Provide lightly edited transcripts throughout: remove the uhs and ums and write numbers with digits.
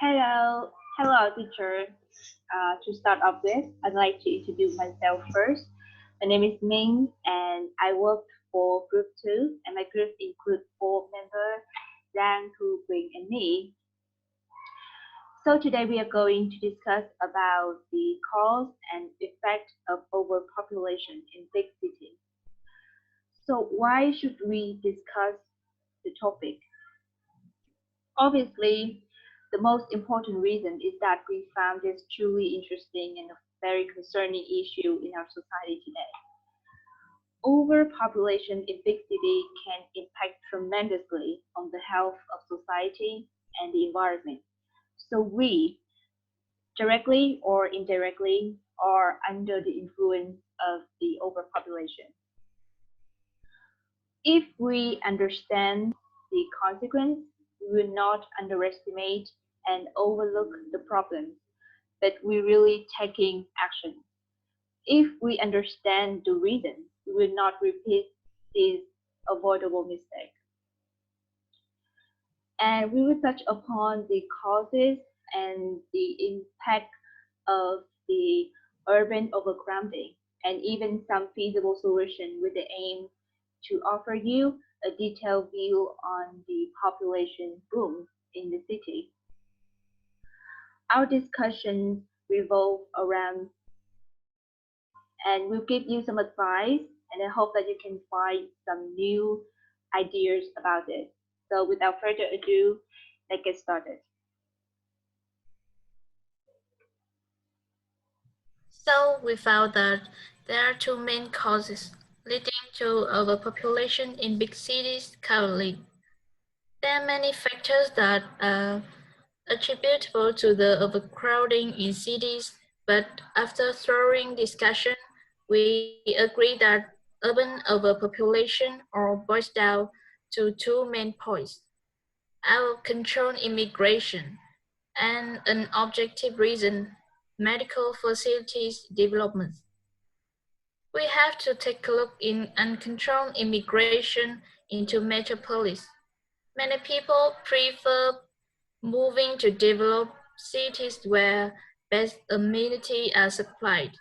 Hello, teacher. To start off with, I'd like to introduce myself first. My name is Minh, and I work for Group 2, and my group includes 4 members, Giang, Thu, Quỳnh, and me. So today we are going to discuss about the cause and effect of overpopulation in big cities. So why should we discuss the topic? Obviously, the most important reason is that we found this truly interesting and a very concerning issue in our society today. Overpopulation in big cities can impact tremendously on the health of society and the environment. So we, directly or indirectly, are under the influence of the overpopulation. If we understand the consequence, we will not underestimate and overlook the problems, but we're really taking action. If we understand the reason, we will not repeat this avoidable mistake. And we will touch upon the causes and the impact of the urban overcrowding and even some feasible solution with the aim to offer you a detailed view on the population boom in the city. Our discussions revolve around, and we'll give you some advice, and I hope that you can find some new ideas about it. So without further ado, let's get started. So we found that there are two main causes leading to overpopulation in big cities currently. There are many factors that are attributable to the overcrowding in cities, but after thorough discussion, we agree that urban overpopulation all boils down to two main points: out-of-control immigration and an objective reason, medical facilities development. We have to take a look in uncontrolled immigration into metropolis. Many people prefer moving to developed cities where best amenities are supplied.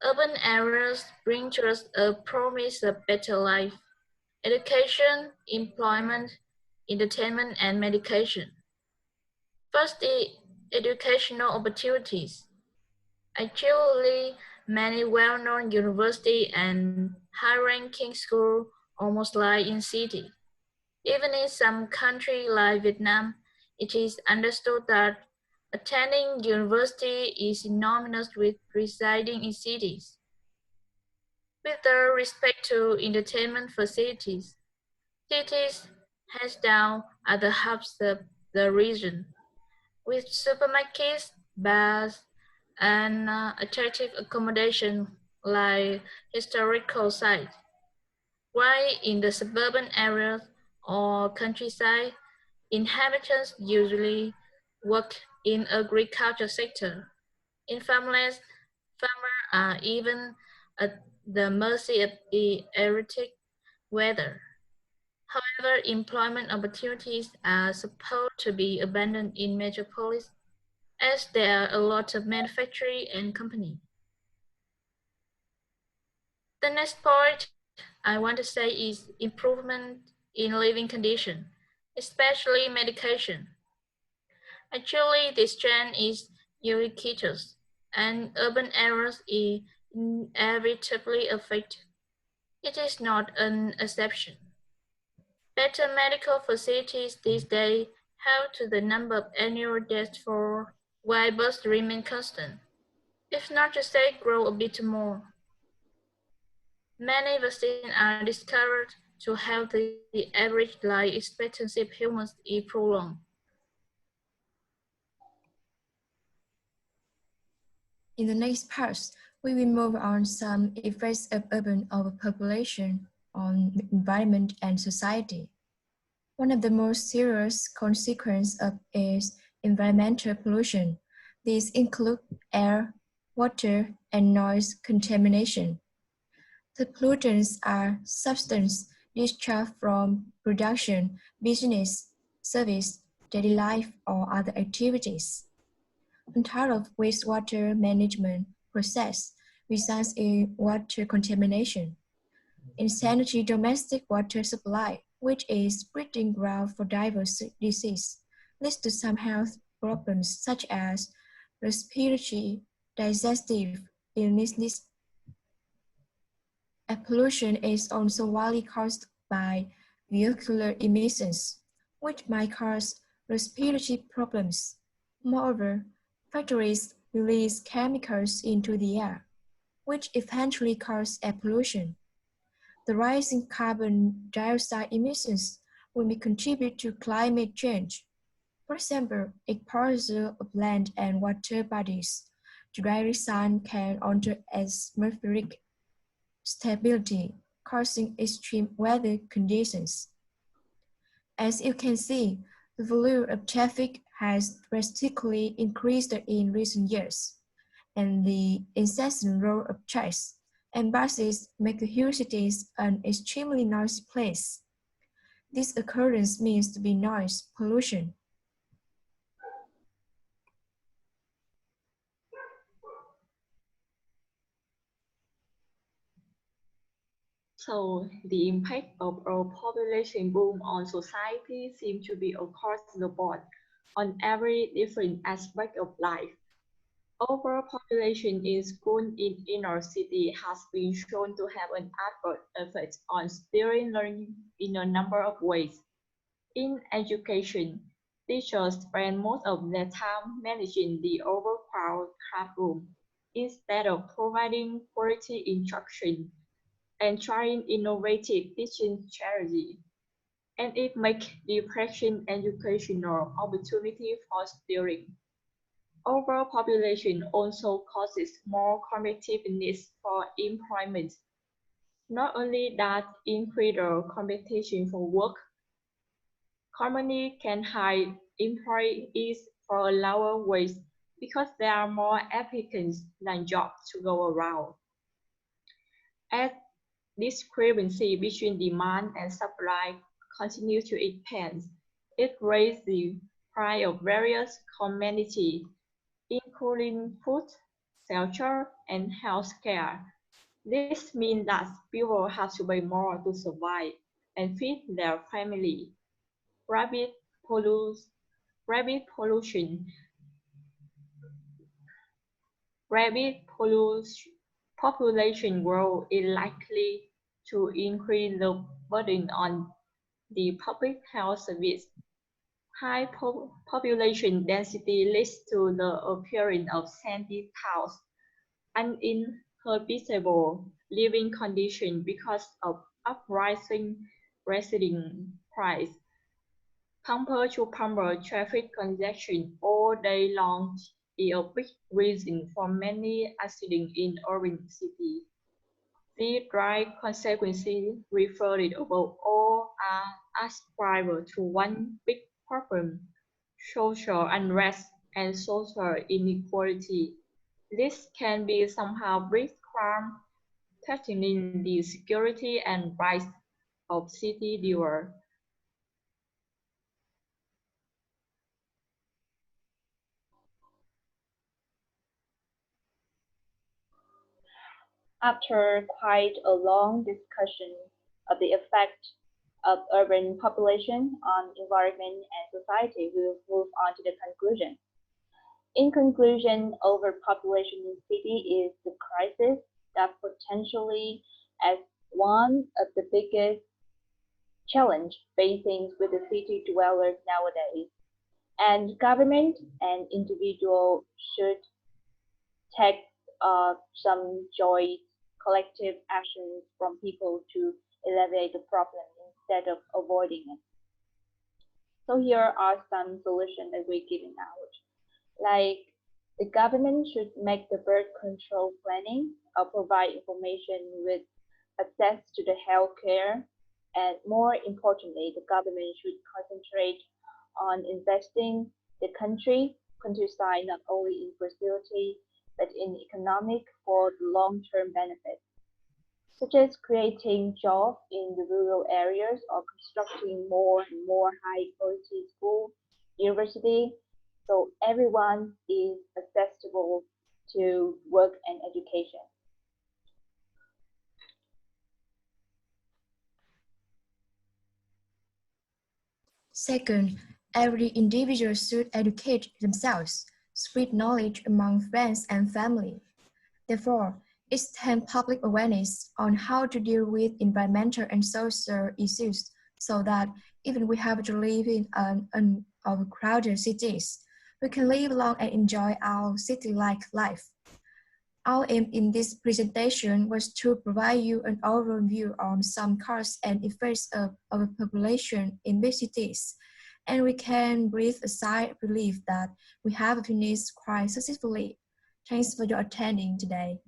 Urban areas bring to us a promise of better life, education, employment, entertainment, and medication. First, the educational opportunities. Actually, many well-known universities and high-ranking schools almost lie in cities. Even in some countries like Vietnam, it is understood that attending university is synonymous with residing in cities. With respect to entertainment facilities, cities, hands down, are the hubs of the region, with supermarkets, bars, and attractive accommodation like historical sites. While in the suburban areas or countryside, inhabitants usually work in agriculture sector. In farmlands, farmers are even at the mercy of the erratic weather. However, employment opportunities are supposed to be abundant in metropolis, as there are a lot of manufacturing and company. The next point I want to say is improvement in living condition, especially medication. Actually, this trend is ubiquitous, and urban areas is inevitably affected. It is not an exception. Better medical facilities these days help to the number of annual deaths for while births remain constant, if not to say grow a bit more. Many vaccines are discovered to help the average life expectancy of humans be prolonged. In the next part, we will move on some effects of urban overpopulation on environment and society. One of the most serious consequences of is environmental pollution. These include air, water, and noise contamination. The pollutants are substances discharged from production, business, service, daily life, or other activities. Untitled wastewater management process results in water contamination. Insanity domestic water supply, which is breeding ground for diverse disease, leads to some health problems such as respiratory, digestive illnesses. Air pollution is also widely caused by vehicular emissions, which might cause respiratory problems. Moreover, factories release chemicals into the air, which eventually cause air pollution. The rising carbon dioxide emissions will contribute to climate change. For example, exposure of land and water bodies to direct sun can alter atmospheric stability, causing extreme weather conditions. As you can see, the volume of traffic has drastically increased in recent years, and the incessant roll of trucks and buses make the huge cities an extremely noisy place. This occurrence means to be noise pollution. So the impact of a population boom on society seems to be across the board on every different aspect of life. Overpopulation in schools in inner city has been shown to have an adverse effect on student learning in a number of ways. In education, teachers spend most of their time managing the overcrowded classroom instead of providing quality instruction and trying innovative teaching strategy. And it makes depression educational opportunity for students. Overpopulation also causes more competitive needs for employment. Not only that, increased competition for work, companies can hire employees for a lower wage because there are more applicants than jobs to go around. As discrepancy between demand and supply continues to expand, it raises the price of various commodities, including food, shelter, and healthcare. This means that people have to pay more to survive and feed their family. Rapid pollution, population growth is likely to increase the burden on the public health service. High population density leads to the appearance of sandy towns, uninhabitable living conditions because of uprising residing price. Pumper-to-pumper traffic congestion all day long is a big reason for many accidents in urban cities. The direct consequences referred above all are ascribed to one big problem: social unrest and social inequality. This can be somehow breed crime, threatening the security and rights of city dwellers. After quite a long discussion of the effect of urban population on environment and society, we will move on to the conclusion. In conclusion, overpopulation in city is the crisis that potentially as one of the biggest challenge facing with the city dwellers nowadays. And government and individual should take some joint collective actions from people to alleviate the problem instead of avoiding it. So here are some solutions that we're giving out. Like the government should make the birth control planning or provide information with access to the healthcare. And more importantly, the government should concentrate on investing the countryside not only in facility but in economic for the long-term benefit, such as creating jobs in the rural areas or constructing more and more high-quality schools university, so everyone is accessible to work and education. Second, every individual should educate themselves, spread knowledge among friends and family. Therefore, extend public awareness on how to deal with environmental and social issues so that even we have to live in an overcrowded cities, we can live long and enjoy our city-like life. Our aim in this presentation was to provide you an overview on some causes and effects of overpopulation in big cities, and we can breathe a sigh of relief that we have finished quite successfully. Thanks for your attending today.